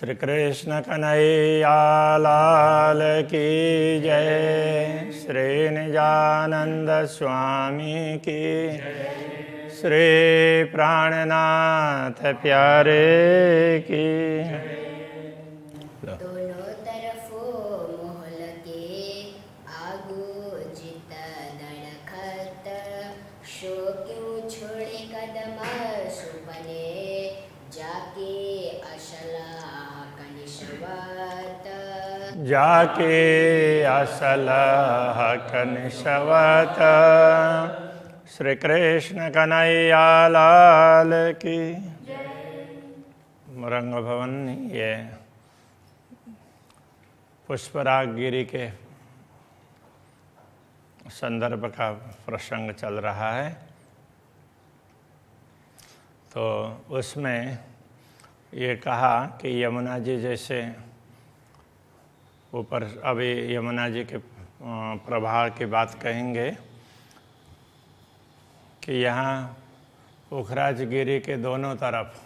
श्री कृष्ण कन्हैया लाल की जय। श्री निजानंद स्वामी की श्री प्राणनाथ प्यारे की। दोनों तरफों मोहल के आगू जित दड़खत, शो क्यों छोड़े कदम सुपने, जाके असला कनिशवत। जाके असल हक निशवत। श्री कृष्ण कन्हैया लाल की। रंग भवन ये पुष्पराग गिरी के संदर्भ का प्रसंग चल रहा है। तो उसमें ये कहा कि यमुना जी जैसे ऊपर, अभी यमुना जी के प्रभाव की बात कहेंगे कि यहाँ पुखराज गिरी के दोनों तरफ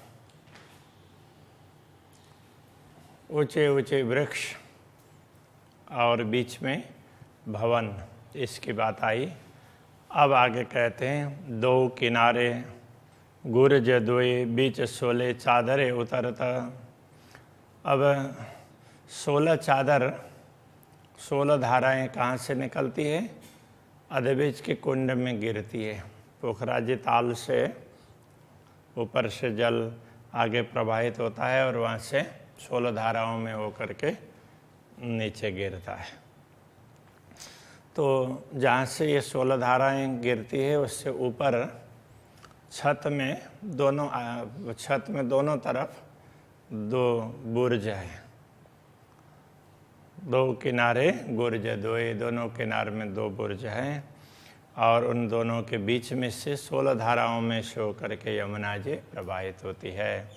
ऊंचे ऊंचे वृक्ष और बीच में भवन, इसकी बात आई। अब आगे कहते हैं, दो किनारे गुरज दोए, बीच 16 चादरें उतरता। अब 16 चादर, 16 धाराएं कहाँ से निकलती है? अधबीज के कुंड में गिरती है। पोखराजी ताल से ऊपर से जल आगे प्रवाहित होता है और वहाँ से 16 धाराओं में होकर के नीचे गिरता है। तो जहाँ से ये 16 धाराएं गिरती है उससे ऊपर छत में दोनों तरफ 2 बुर्ज है। 2 किनारे गुर्ज दोए, दोनों किनारे में 2 बुर्ज हैं और उन दोनों के बीच में से 16 धाराओं में सो करके यमुना जी प्रवाहित होती है।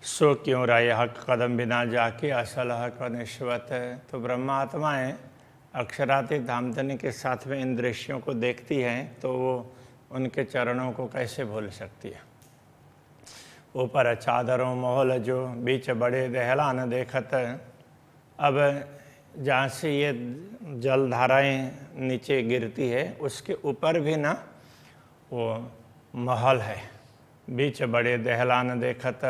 सो क्यों राय हक कदम बिना जाके असल हक निश्वत। तो ब्रह्मात्माएँ अक्षरातीत धामधनी के साथ में इन दृश्यों को देखती हैं तो वो उनके चरणों को कैसे भूल सकती है। ऊपर चादरों मोहल जो, बीच बड़े दहलान देखत। अब जहाँ से ये जलधाराएँ नीचे गिरती है उसके ऊपर भी ना वो महल है, बीच बड़े दहलान देखत।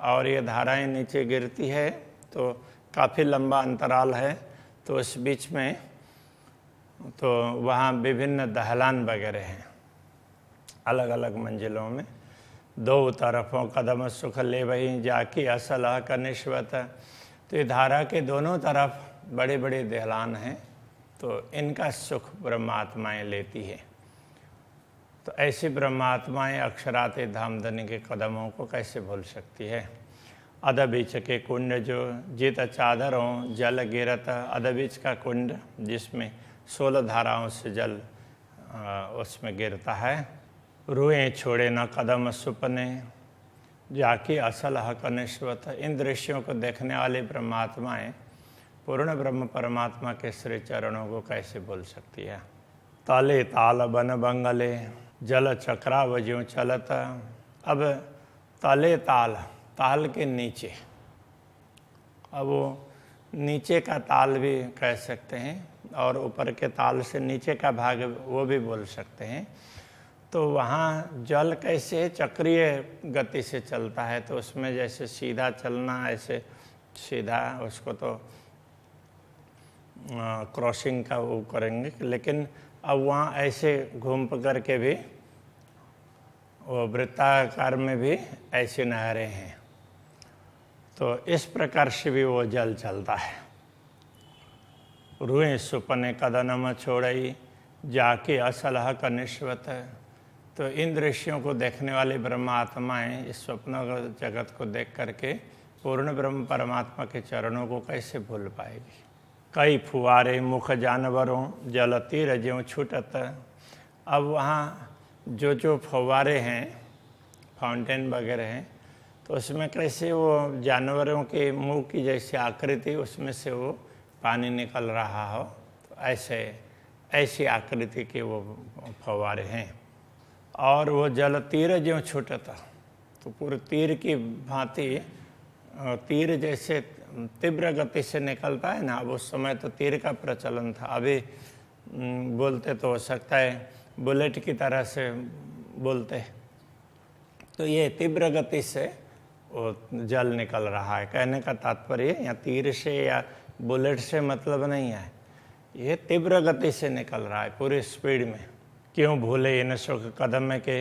और ये धाराएँ नीचे गिरती है तो काफ़ी लंबा अंतराल है, तो उस बीच में तो वहाँ विभिन्न दहलान वगैरह हैं अलग अलग मंजिलों में। 2 तरफों कदम सुख ले वही, जाकी असल हक निश्वत। तो ये धारा के दोनों तरफ बड़े बड़े दहलान हैं, तो इनका सुख ब्रह्मात्माएँ लेती है। तो ऐसी ब्रह्मात्माएँ अक्षरातीत धामधनी के कदमों को कैसे भूल सकती है। अधबीच के कुंड जो, जित चादरों जल गिरत। अधबीच का कुंड जिसमें 16 धाराओं से जल उसमें गिरता है। रुएं छोड़े न कदम सुपने, जाकी असल हक निश्वत। इन दृश्यों को देखने वाली ब्रह्मात्माएँ पूर्ण ब्रह्म परमात्मा के श्री चरणों को कैसे भूल सकती है। ताले ताल बन बंगले, जल चक्राव ज्यों चलत। अब ताले ताल, ताल के नीचे, अब वो नीचे का ताल भी कह सकते हैं और ऊपर के ताल से नीचे का भाग वो भी बोल सकते हैं। तो वहाँ जल कैसे चक्रीय गति से चलता है, तो उसमें जैसे सीधा चलना, ऐसे सीधा उसको तो क्रॉसिंग का वो करेंगे, लेकिन अब वहाँ ऐसे घूम करके भी वो वृत्ताकार में भी ऐसी नहरें हैं। तो इस प्रकार से भी वो जल चलता है। रुएं सुपने कदम छोड़ई, जाके असल हक निश्वत। तो इन दृश्यों को देखने वाली ब्रह्मात्माएँ इस स्वप्न जगत को देख करके पूर्ण ब्रह्म परमात्मा के चरणों को कैसे भूल पाएगी। कई फुआरे मुख जानवरों, जल तीर ज्यों छूटत। अब वहाँ जो फव्वारे हैं, फाउंटेन वगैरह हैं, तो उसमें कैसे वो जानवरों के मुंह की जैसी आकृति उसमें से वो पानी निकल रहा हो, तो ऐसी आकृति के वो फव्वारे हैं। और वो जल तीर ज्यों छूटता, तो पूरे तीर की भांति तीर जैसे तीव्र गति से निकलता है ना, अब उस समय तो तीर का प्रचलन था, अभी बोलते तो हो सकता है बुलेट की तरह से बोलते। तो ये तीव्र गति से वो जल निकल रहा है। कहने का तात्पर्य या तीर से या बुलेट से मतलब नहीं है, ये तीव्र गति से निकल रहा है पूरी स्पीड में। क्यों भूले इन सुख कदम के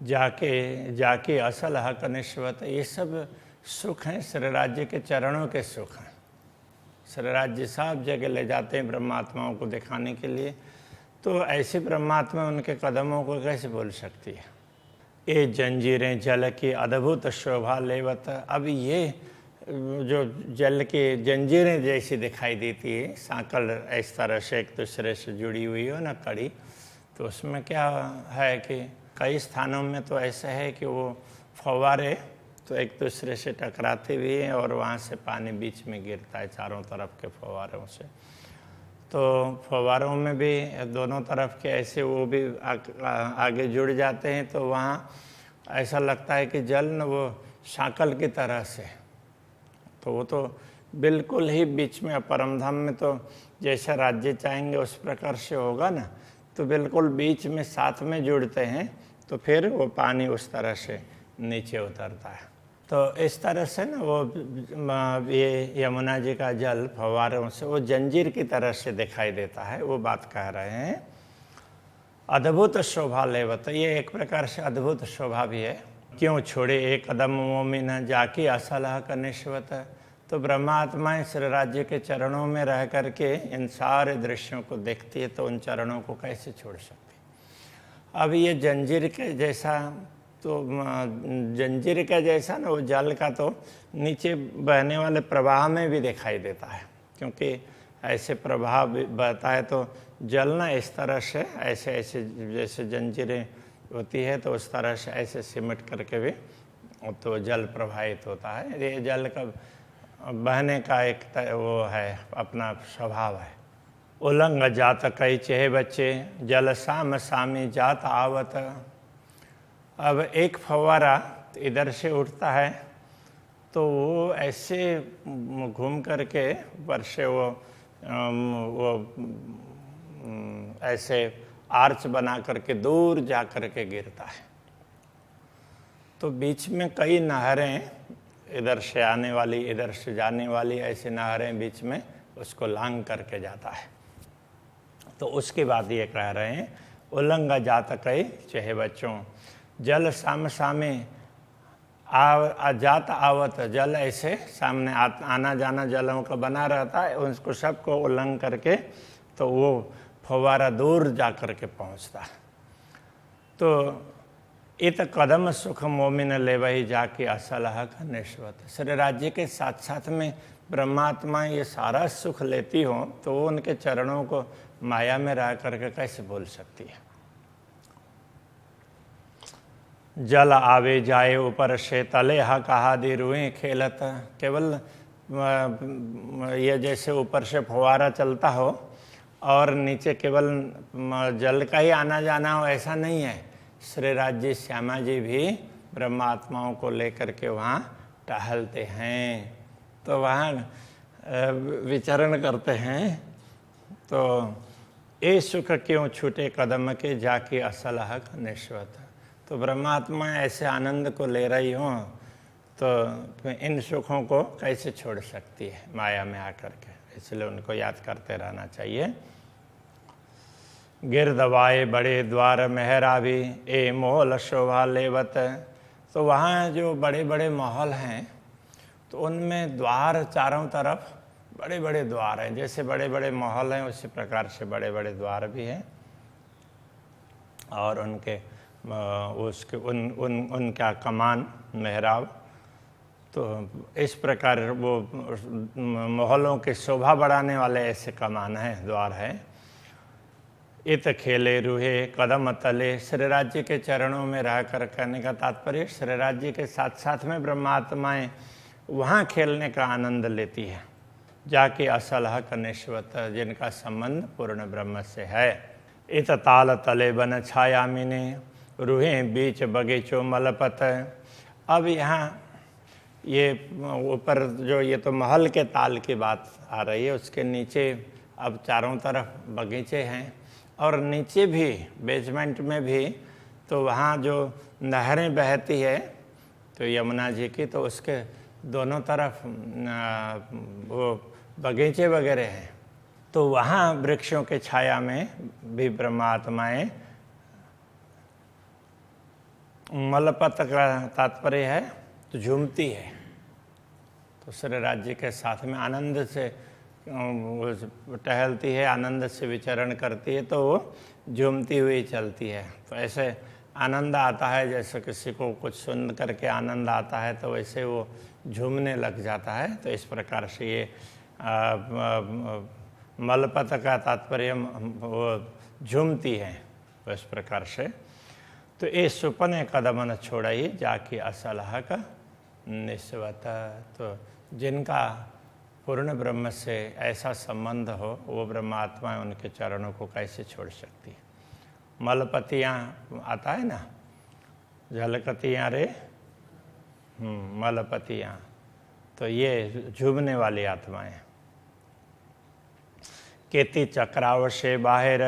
जाके असल हक निश्वत। ये सब सुख हैं, श्री राज्य के चरणों के सुख हैं। श्री राज्य सब जगह ले जाते हैं ब्रह्मात्माओं को दिखाने के लिए, तो ऐसी ब्रह्मात्मा उनके कदमों को कैसे भूल सकती है। ये जंजीरें जल की अद्भुत शोभा लेवत। अब ये जो जल की जंजीरें जैसी दिखाई देती है, सांकल इस तरह से एक दूसरे से जुड़ी हुई हो ना, कड़ी, तो उसमें क्या है कि कई स्थानों में तो ऐसा है कि वो फव्वारे तो एक दूसरे से टकराते हुए हैं और वहाँ से पानी बीच में गिरता है चारों तरफ के फव्वारों से। तो फव्वारों में भी दोनों तरफ के ऐसे वो भी आगे जुड़ जाते हैं, तो वहाँ ऐसा लगता है कि जल न वो सांकल की तरह से, तो वो तो बिल्कुल ही बीच में, परमधाम में तो जैसा राज्य चाहेंगे उस प्रकार से होगा ना, तो बिल्कुल बीच में साथ में जुड़ते हैं, तो फिर वो पानी उस तरह से नीचे उतरता है। तो इस तरह से ना वो ये यमुना जी का जल फव्वारों से वो जंजीर की तरह से दिखाई देता है, वो बात कह रहे हैं। अद्भुत शोभा लेवत, ये एक प्रकार से अद्भुत शोभा भी है। क्यों छोड़े एक कदम मोमिन जाके असल हक निश्वत। तो ब्रह्मात्माएं श्री राज्य के चरणों में रह करके इन सारे दृश्यों को देखती है, तो उन चरणों को कैसे छोड़ सकती। अब ये जंजीर के जैसा, तो जंजीर का जैसा ना वो जल का तो नीचे बहने वाले प्रवाह में भी दिखाई देता है, क्योंकि ऐसे प्रवाह बहता है तो जल ना इस तरह से ऐसे ऐसे जैसे जंजीरें होती है, तो उस तरह से ऐसे सिमट करके भी तो जल प्रवाहित होता है। ये जल का बहने का एक वो है, अपना स्वभाव है। उलंग जात कई चेह बच्चे जल साम सामी जात आवत। अब एक फव्वारा इधर से उठता है, तो वो ऐसे घूम करके ऊपर से वो ऐसे आर्च बना करके दूर जा करके गिरता है। तो बीच में कई नहरें, इधर से आने वाली इधर से जाने वाली, ऐसी नहरें बीच में उसको लांग करके जाता है। तो उसके बाद ये कह रहे हैं उल्लंघा जात कई चहे बच्चों जल साम सामे जात आवत। जल ऐसे सामने आना जाना जलों का बना रहता है, उसको सबको उल्लंघन करके तो वो फव्वारा दूर जा कर के पहुँचता है। तो इत कदम सुख मोमिन ले वही जाके असल हक निश्वत। श्री राज्य के साथ साथ में ब्रह्मात्मा ये सारा सुख लेती हो, तो वो उनके चरणों को माया में रह करके कैसे भूल सकती है। जल आवे जाए ऊपर से तले हक आदि रुएं खेलत। केवल ये जैसे ऊपर से फव्वारा चलता हो और नीचे केवल जल का ही आना जाना हो, ऐसा नहीं है। श्री राज्य श्यामा जी भी ब्रह्मात्माओं को लेकर के वहाँ टहलते हैं, तो वहाँ विचरण करते हैं। तो ये सुख क्यों छूटे कदम के जाके असल हक निश्वत। तो ब्रह्मात्मा ऐसे आनंद को ले रही हो, तो इन सुखों को कैसे छोड़ सकती है माया में आकर के, इसलिए उनको याद करते रहना चाहिए। गिरदवाए बड़े द्वार मेहरा भी ए मोहल शोभा लेवत। तो वहाँ जो बड़े बड़े महल हैं, तो उनमें द्वार चारों तरफ बड़े बड़े द्वार हैं। जैसे बड़े बड़े महल हैं उसी प्रकार से बड़े बड़े द्वार भी हैं, और उनके उसके उनका कमान मेहराब। तो इस प्रकार वो महलों की शोभा बढ़ाने वाले ऐसे कमान हैं, द्वार हैं। इत खेले रूहे कदम तले। श्री राज्य के चरणों में रह कर, कहने का तात्पर्य श्री राज्य के साथ साथ में ब्रह्मात्माएं वहाँ खेलने का आनंद लेती है, जाके असल हक निश्वत, जिनका संबंध पूर्ण ब्रह्म से है। इत ताल तले बन छाया मिने रूहे बीच बगीचों मलपत। अब यहाँ ये ऊपर जो ये तो महल के ताल की बात आ रही है, उसके नीचे अब चारों तरफ बगीचे हैं और नीचे भी बेसमेंट में भी तो वहाँ जो नहरें बहती है तो यमुना जी की, तो उसके दोनों तरफ वो बगीचे वगैरह हैं। तो वहाँ वृक्षों के छाया में भी ब्रह्मात्माएं, मलपत का तात्पर्य है तो झूमती है, तो श्री राज्य के साथ में आनंद से टहलती है, आनंद से विचरण करती है, तो वो झूमती हुई चलती है। तो ऐसे आनंद आता है, जैसे किसी को कुछ सुन करके आनंद आता है तो वैसे वो झूमने लग जाता है। तो इस प्रकार से ये मलपत का तात्पर्य वो झूमती है, तो इस प्रकार से। तो ये सुपने कदम न छोड़ाई जाके असलह का निस्वत, तो जिनका पूर्ण ब्रह्म से ऐसा संबंध हो वो ब्रह्मात्मा उनके चरणों को कैसे छोड़ सकती है। मलपतियाँ आता है ना, झलकतियाँ रे मलपतियाँ, तो ये झूमने वाली आत्माएं। केती चक्राव से बाहर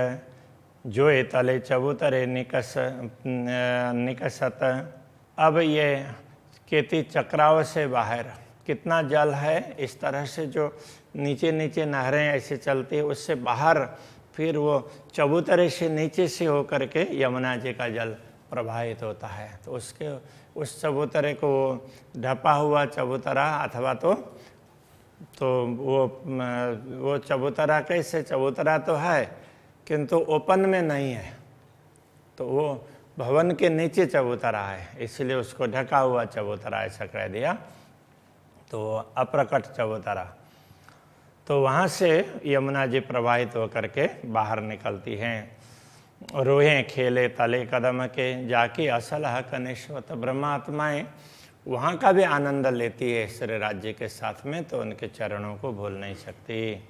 जोए तले चबूतरे निकसत। अब ये केती चक्राव से बाहर कितना जल है, इस तरह से जो नीचे नीचे नहरें ऐसे चलती है उससे बाहर फिर वो चबूतरे से नीचे से होकर के यमुना जी का जल प्रवाहित होता है। तो उसके उस चबूतरे को ढपा हुआ चबूतरा अथवा तो वो चबूतरा कैसे, चबूतरा तो है किंतु ओपन में नहीं है, तो वो भवन के नीचे चबूतरा है, इसलिए उसको ढका हुआ चबूतरा ऐसा कह दिया, तो अप्रकट चबूतरा। तो वहाँ से यमुना जी प्रवाहित होकर के बाहर निकलती हैं। रोहें खेले तले कदम के जाके असलह कनिष्वत। ब्रह्मात्माएं वहाँ का भी आनंद लेती है श्री राज्य के साथ में, तो उनके चरणों को भूल नहीं सकती।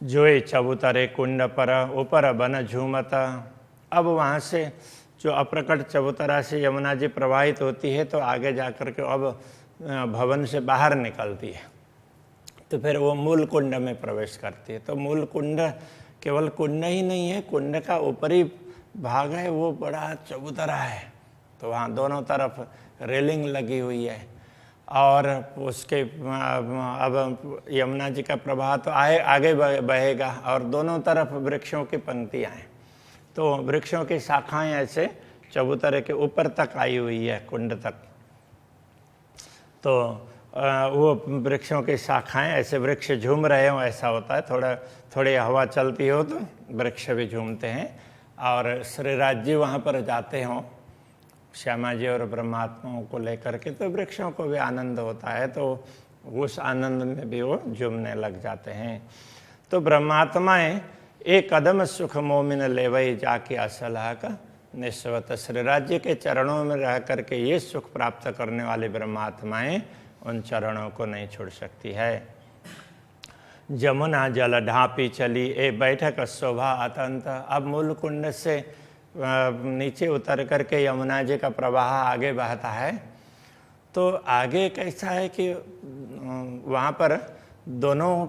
जोए चबूतरे कुंड पर ऊपर बन झूमत। अब वहाँ से जो अप्रकट चबूतरा से यमुना जी प्रवाहित होती है, तो आगे जाकर के अब भवन से बाहर निकलती है, तो फिर वो मूल कुंड में प्रवेश करती है। तो मूल कुंड केवल कुंड ही नहीं है, कुंड का ऊपरी भाग है वो बड़ा चबूतरा है, तो वहाँ दोनों तरफ रेलिंग लगी हुई है और उसके अब यमुना जी का प्रवाह तो आगे बहेगा और दोनों तरफ वृक्षों की पंक्तियाँ हैं, तो वृक्षों की शाखाएं ऐसे चबूतरे के ऊपर तक आई हुई है, कुंड तक। तो वो वृक्षों की शाखाएं ऐसे वृक्ष झूम रहे हो ऐसा होता है, थोड़ी हवा चलती हो तो वृक्ष भी झूमते हैं। और श्री राज्य वहाँ पर जाते हों श्यामा जी और ब्रह्मात्माओं को लेकर के, तो वृक्षों को भी आनंद होता है, तो उस आनंद में भी वो झूमने लग जाते हैं। तो ब्रह्मात्माएं एक कदम सुख मोमिन लेवई जाके असलह का निस्वत। श्री राज्य के चरणों में रह करके ये सुख प्राप्त करने वाली ब्रह्मात्माएं उन चरणों को नहीं छोड़ सकती है। जमुना जल ढापी चली ए बैठक शोभा अतंत। अब मूल कुंड से नीचे उतर करके यमुना जी का प्रवाह आगे बहता है, तो आगे कैसा है कि वहाँ पर दोनों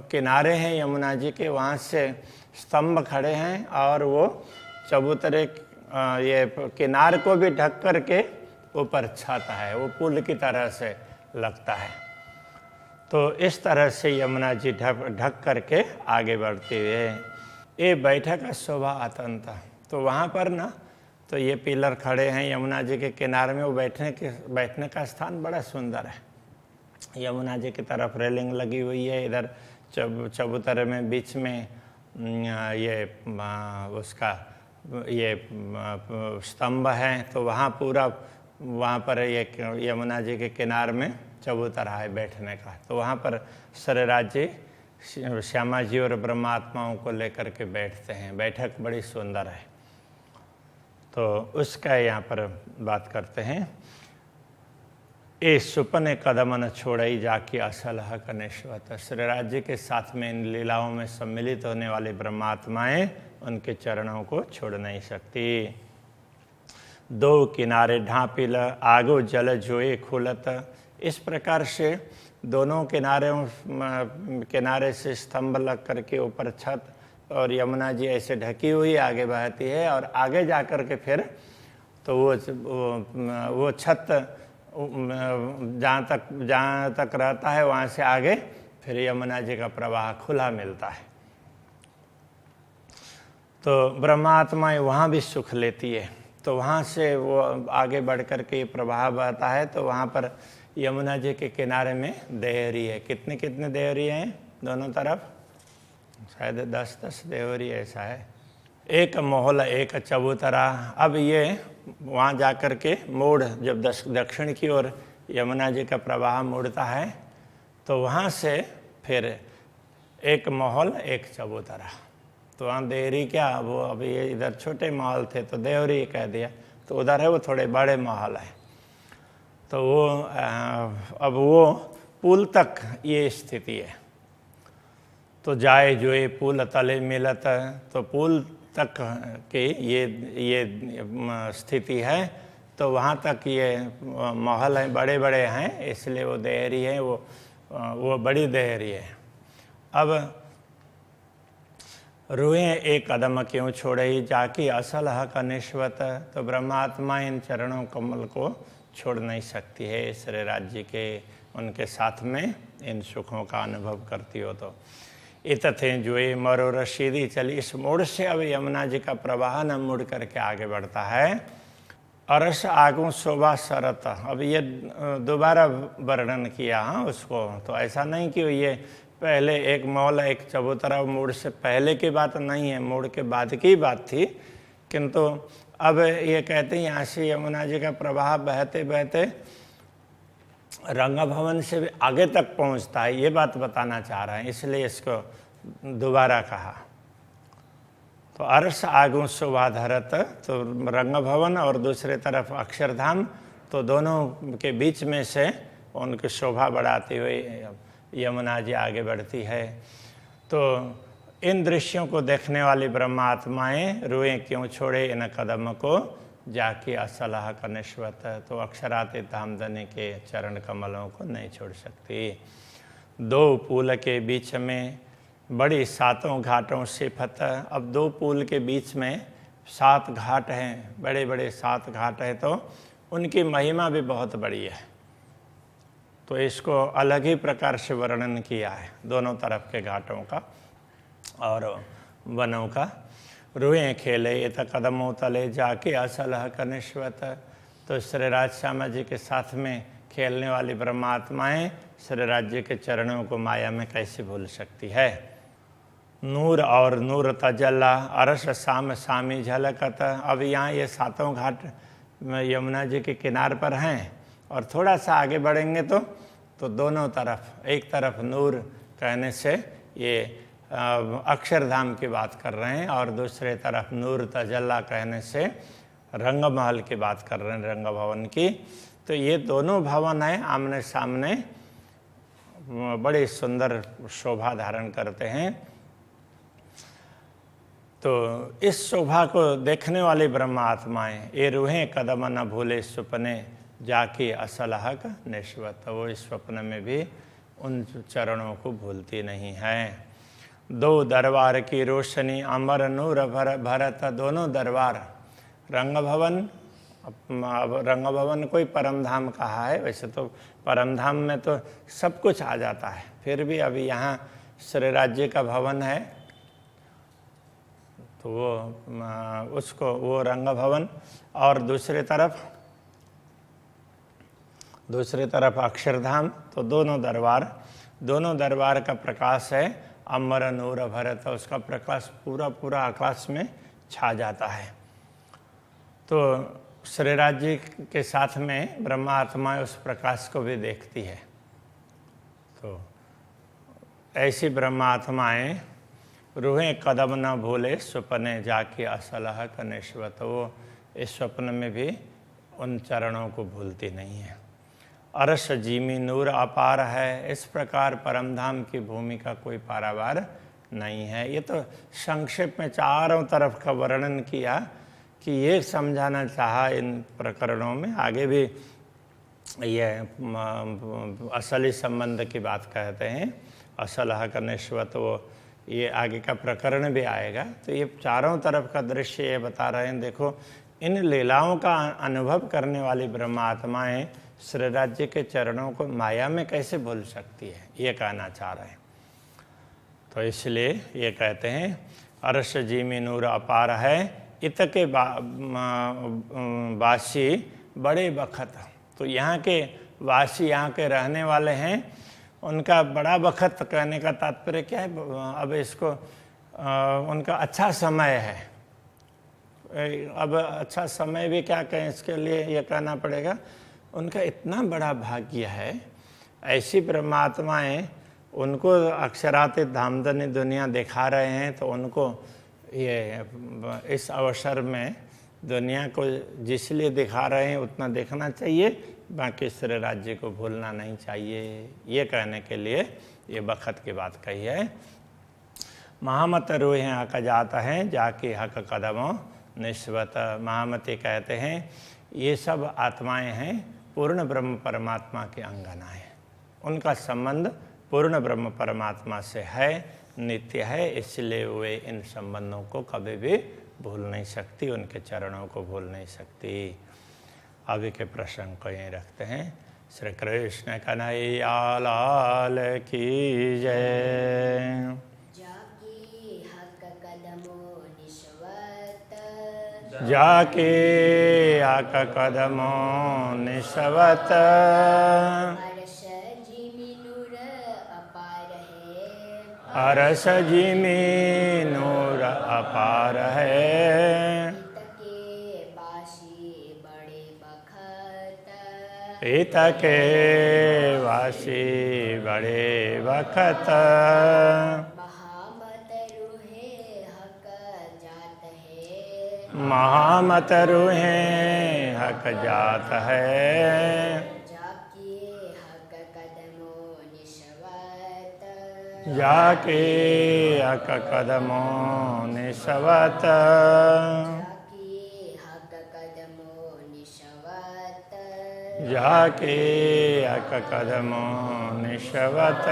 किनारे हैं यमुना जी के, वहाँ से स्तंभ खड़े हैं और वो चबूतरे ये किनार को भी ढक करके ऊपर छत है, वो पुल की तरह से लगता है। तो इस तरह से यमुना जी ढक करके आगे बढ़ते हुए ये बैठक शोभा अतंत। तो वहाँ पर ना तो ये पिलर खड़े हैं यमुना जी के किनारे में, वो बैठने का स्थान बड़ा सुंदर है। यमुना जी की तरफ रेलिंग लगी हुई है, इधर चबूतरे में बीच में ये उसका ये स्तंभ है, तो वहाँ पूरा वहाँ पर एक यमुना जी के किनारे में चबूतरा है बैठने का, तो वहाँ पर श्री राज्य श्यामा जी और ब्रह्मात्माओं को लेकर के बैठते हैं। बैठक बड़ी सुंदर है, तो उसका यहाँ पर बात करते हैं। ए सुपने कदम न छोड़ई जाके असलह कनिष्वत। श्री राज्य के साथ में इन लीलाओं में सम्मिलित होने वाली ब्रह्मात्माएं उनके चरणों को छोड़ नहीं सकती। दो किनारे ढापिल आगो जल जोए खुलत इस प्रकार से दोनों किनारे से स्तंभ लग करके ऊपर छत और यमुना जी ऐसे ढकी हुई आगे बहती है, और आगे जा कर के फिर तो वो छत जहाँ तक रहता है वहाँ से आगे फिर यमुना जी का प्रवाह खुला मिलता है। तो ब्रह्मात्मा वहाँ भी सुख लेती है। तो वहाँ से वो आगे बढ़ कर के प्रवाह बहता है, तो वहाँ पर यमुना जी के किनारे में देहरी है। कितने कितने देहरी हैं दोनों तरफ? शायद 10-10 देहरी ऐसा है। एक मोहल एक चबूतरा। अब ये वहाँ जा कर के मोड़, जब दक्षिण की ओर यमुना जी का प्रवाह मुड़ता है तो वहाँ से फिर एक महल एक चबूतरा। तो वहाँ देहरी क्या, वो अभी ये इधर छोटे महल थे तो देहरी कह दिया, तो उधर है वो थोड़े बड़े महल है। तो वो अब वो पुल तक ये स्थिति है। तो जाए जोए पुल तले मिलत, तो पुल तक की ये स्थिति है। तो वहाँ तक ये महल हैं, बड़े बड़े हैं, इसलिए वो देहरी है, वो बड़ी देहरी है। अब रुए एक कदम क्यों छोड़े ही जाकी असल हक निश्वत। तो ब्रह्मात्मा इन चरणों कमल को छोड़ नहीं सकती है। श्री राज्य के उनके साथ में इन सुखों का अनुभव करती हो। तो इत थे जोए मरो रशीदी चली। इस मोड़ से अब यमुना जी का प्रवाह न मुड़ करके आगे बढ़ता है। अरस आगू शोभा सरत। अब ये दोबारा वर्णन किया उसको। तो ऐसा नहीं कि ये पहले एक मौल एक चबूतरा मोड़ से पहले की बात नहीं है, मोड़ के बाद की बात थी। किंतु अब ये कहते हैं यहाँ से यमुना जी का प्रवाह बहते बहते रंग भवन से भी आगे तक पहुँचता है, ये बात बताना चाह रहे हैं, इसलिए इसको दोबारा कहा। तो अरस आगू शोभा धरत, तो रंग भवन और दूसरे तरफ अक्षरधाम, तो दोनों के बीच में से उनकी शोभा बढ़ाती हुई यमुना जी आगे बढ़ती है। तो इन दृश्यों को देखने वाली ब्रह्मात्माएं रुए क्यों छोड़े इन कदम को जाके असलाह का निश्वत। तो अक्षरातीत धामधनी के चरण कमलों को नहीं छोड़ सकती। दो पुल के बीच में बड़ी सातों घाटों से फतह। अब दो पुल के बीच में 7 घाट हैं, बड़े बड़े 7 घाट हैं, तो उनकी महिमा भी बहुत बड़ी है। तो इसको अलग ही प्रकार से वर्णन किया है दोनों तरफ के घाटों का और वनों का। रुए खेले ये तो कदमों तले जाके असल हक निश्वत। तो श्री राज श्यामा जी के साथ में खेलने वाली ब्रह्मात्माएं श्री राज्य के चरणों को माया में कैसे भूल सकती है। नूर और नूर तजल्ला अरस साम सामी झलकत। अब यहाँ ये 7 घाट यमुना जी के किनार पर हैं, और थोड़ा सा आगे बढ़ेंगे तो दोनों तरफ, एक तरफ नूर कहने से ये अक्षरधाम की बात कर रहे हैं, और दूसरे तरफ नूर तजल्ला कहने से रंग महल की बात कर रहे हैं, रंग भवन की। तो ये दोनों भवन हैं आमने सामने, बड़ी सुंदर शोभा धारण करते हैं। तो इस शोभा को देखने वाली ब्रह्मात्माएं ये रूहें कदम न भूले सुपने जाके असल हक निश्वत। वो इस स्वप्न में भी उन चरणों को भूलती नहीं है। दो दरबार की रोशनी अमर नूर भरत। दोनों दरबार, रंग भवन, रंग भवन कोई परम धाम कहा है, वैसे तो परम धाम में तो सब कुछ आ जाता है, फिर भी अभी यहाँ श्री राज्य का भवन है तो वो रंग भवन, और दूसरे तरफ अक्षरधाम। तो दोनों दरबार का प्रकाश है अमर नूर भरत। उसका प्रकाश पूरा आकाश में छा जाता है। तो श्री राज्य के साथ में ब्रह्मात्मा उस प्रकाश को भी देखती है। तो ऐसी ब्रह्मात्माएं रूहें कदम न भूले सुपने जाके असलह कनिश्वत। वो इस स्वप्न में भी उन चरणों को भूलती नहीं है। अरश जीमी नूर अपार है। इस प्रकार परमधाम की भूमि का कोई पारावार नहीं है। ये तो संक्षेप में चारों तरफ का वर्णन किया कि ये समझाना चाहा इन प्रकरणों में, आगे भी ये असली संबंध की बात कहते हैं। असल हक निश्वत, वो ये आगे का प्रकरण भी आएगा। तो ये चारों तरफ का दृश्य ये बता रहे हैं। देखो, इन लीलाओं का अनुभव करने वाली ब्रह्मात्माएं श्री राज्य के चरणों को माया में कैसे भूल सकती है, ये कहना चाह रहे हैं। तो इसलिए ये कहते हैं अरश जी में नूर अपार है, इत के वासी बड़े बखत। तो यहाँ के वासी, यहाँ के रहने वाले हैं, उनका बड़ा बखत कहने का तात्पर्य क्या है? अब इसको उनका अच्छा समय है। अब अच्छा समय भी क्या कहें, इसके लिए ये कहना पड़ेगा उनका इतना बड़ा भाग्य है। ऐसी परमात्माएं उनको अक्षरातीत धामधनी दुनिया दिखा रहे हैं, तो उनको ये इस अवसर में दुनिया को जिसलिए दिखा रहे हैं उतना देखना चाहिए, बाकी श्री राज्य को भूलना नहीं चाहिए। ये कहने के लिए ये बखत की बात कही है। महामत रूहें हक जाता है, जाके हक कदमों निस्वत। महामती कहते हैं ये सब आत्माएं हैं पूर्ण ब्रह्म परमात्मा के अंगनाएं। उनका संबंध पूर्ण ब्रह्म परमात्मा से है, नित्य है, इसलिए वे इन संबंधों को कभी भी भूल नहीं सकती, उनके चरणों को भूल नहीं सकती। अभी के प्रसंग को यहीं रखते हैं। श्री कृष्ण कन्हैया लाल की जय। जाके हक कदमों निस्वत, अरस जी में नूर अपार है, इत के वासी बड़े बखत, महामत रूहें हक जात है, जाके हक कदमों निस्वत, जाके हक कदमों निस्वत।